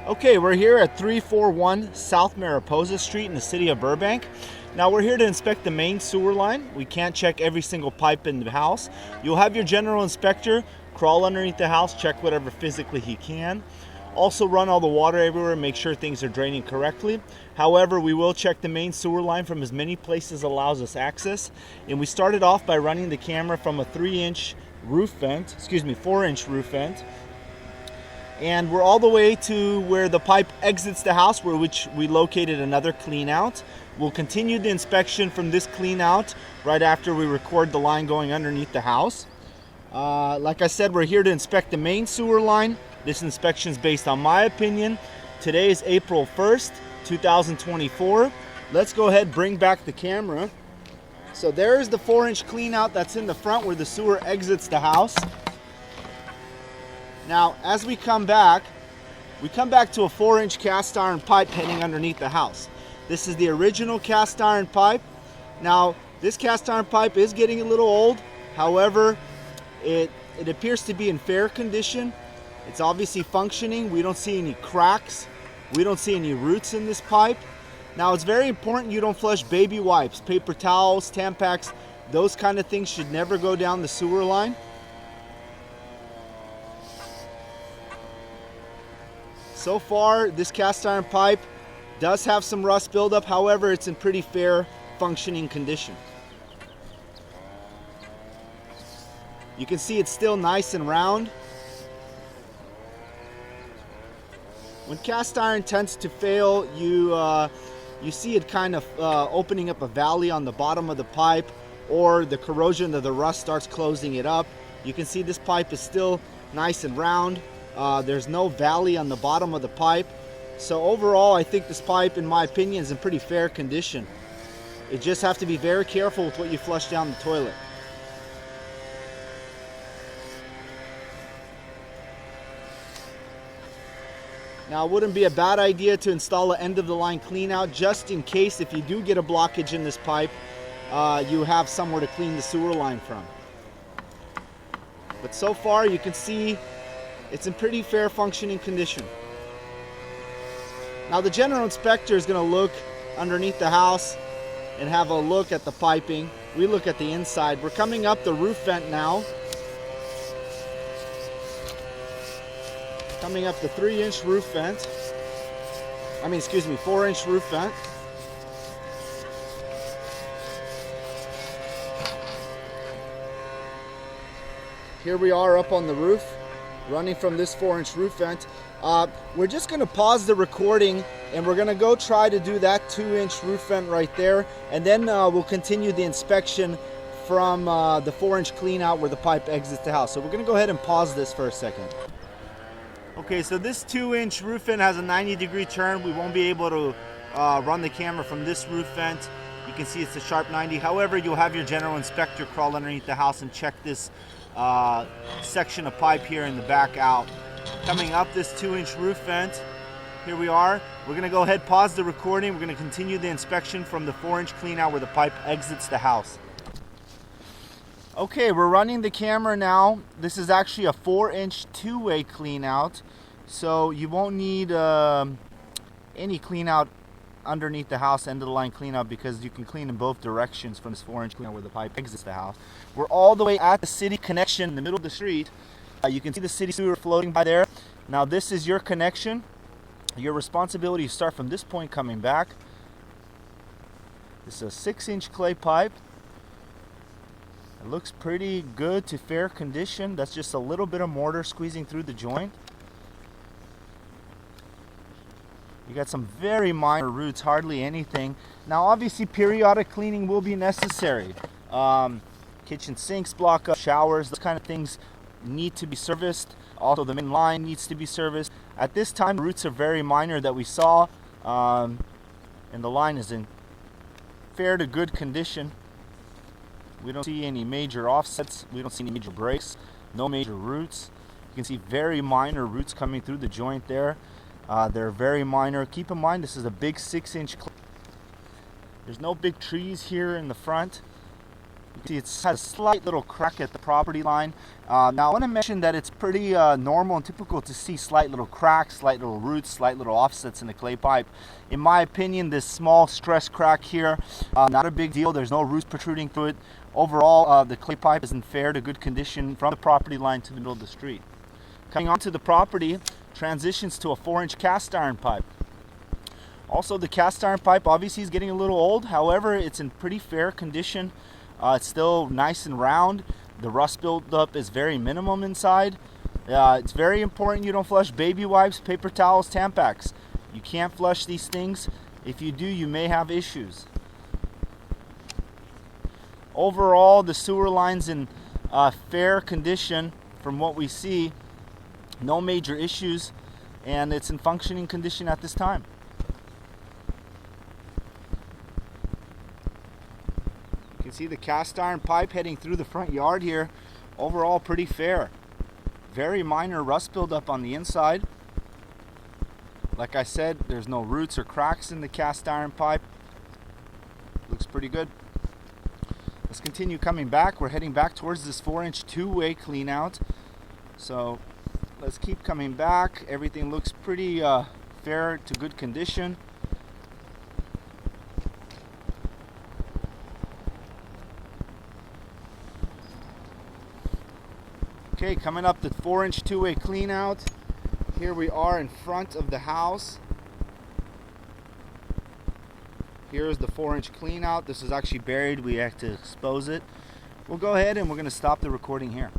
Okay, we're here at 341 South Mariposa Street in the city of Burbank. Now we're here to inspect the main sewer line. We can't check every single pipe in the house. You'll have your general inspector crawl underneath the house, check whatever physically he can. Also run all the water everywhere and make sure things are draining correctly. However, we will check the main sewer line from as many places as allows us access. And we started off by running the camera from a 4-inch roof vent. And we're all the way to where the pipe exits the house, which we located another clean out. We'll continue the inspection from this clean out right after we record the line going underneath the house. Like I said, we're here to inspect the main sewer line. This inspection is based on my opinion. Today is April 1st, 2024. Let's go ahead and bring back the camera. So there's the 4-inch clean out that's in the front where the sewer exits the house. Now, as we come back to a 4-inch cast iron pipe heading underneath the house. This is the original cast iron pipe. Now, this cast iron pipe is getting a little old. However, it appears to be in fair condition. It's obviously functioning. We don't see any cracks. We don't see any roots in this pipe. Now, it's very important you don't flush baby wipes, paper towels, Tampax. Those kind of things should never go down the sewer line. So far, this cast iron pipe does have some rust buildup. However, it's in pretty fair functioning condition. You can see it's still nice and round. When cast iron tends to fail, you see it kind of opening up a valley on the bottom of the pipe, or the corrosion of the rust starts closing it up. You can see this pipe is still nice and round. There's no valley on the bottom of the pipe. So overall, I think this pipe, in my opinion, is in pretty fair condition. You just have to be very careful with what you flush down the toilet. Now, it wouldn't be a bad idea to install an end-of-the-line clean-out just in case if you do get a blockage in this pipe, you have somewhere to clean the sewer line from. But so far, you can see it's in pretty fair functioning condition. Now the general inspector is going to look underneath the house and have a look at the piping. We look at the inside. We're coming up the roof vent now. Coming up the 3-inch roof vent. 4-inch roof vent. Here we are up on the roof, running from this 4-inch roof vent. We're just going to pause the recording and we're going to go try to do that 2-inch roof vent right there, and then we'll continue the inspection from the 4-inch clean out where the pipe exits the house. So we're going to go ahead and pause this for a second. Okay, so this 2-inch roof vent has a 90-degree turn. We won't be able to run the camera from this roof vent. You can see it's a sharp 90. However, you'll have your general inspector crawl underneath the house and check this section of pipe here in the back out. Coming up this 2-inch roof vent, here we are. We're going to go ahead, pause the recording. We're going to continue the inspection from the 4-inch clean out where the pipe exits the house. Okay, we're running the camera now. This is actually a 4-inch two-way clean out, so you won't need any clean out underneath the house, end of the line clean out, because you can clean in both directions from this 4-inch clean out where the pipe exits the house. We're all the way at the city connection in the middle of the street. You can see the city sewer floating by there. Now this is your connection. Your responsibility is to start from this point coming back. This is a 6-inch clay pipe. It looks pretty good to fair condition. That's just a little bit of mortar squeezing through the joint. You got some very minor roots, hardly anything. Now obviously periodic cleaning will be necessary. Kitchen sinks block up, showers, those kind of things need to be serviced. Also the main line needs to be serviced. At this time, roots are very minor that we saw, and the line is in fair to good condition. We don't see any major offsets. We don't see any major breaks. No major roots. You can see very minor roots coming through the joint there. They're very minor. Keep in mind this is a big 6-inch. There's no big trees here in the front. You can see it has a slight little crack at the property line. Now I want to mention that it's pretty normal and typical to see slight little cracks, slight little roots, slight little offsets in the clay pipe. In my opinion, this small stress crack here, not a big deal. There's no roots protruding through it. Overall, the clay pipe is in fair to good condition from the property line to the middle of the street. Coming onto the property, transitions to a 4-inch cast iron pipe. Also, the cast iron pipe obviously is getting a little old. However, it's in pretty fair condition. It's still nice and round. The rust buildup is very minimum inside. It's very important you don't flush baby wipes, paper towels, Tampax. You can't flush these things. If you do, you may have issues. Overall, the sewer line's in fair condition from what we see. No major issues, and it's in functioning condition at this time. You can see the cast iron pipe heading through the front yard here. Overall, pretty fair. Very minor rust buildup on the inside. Like I said, there's no roots or cracks in the cast iron pipe. Looks pretty good. Let's continue coming back. We're heading back towards this 4-inch two-way clean out. So let's keep coming back. Everything looks pretty fair to good condition. Okay, coming up the 4-inch two-way clean out. Here we are in front of the house. Here's the 4-inch clean out. This is actually buried. We have to expose it. We'll go ahead and we're going to stop the recording here.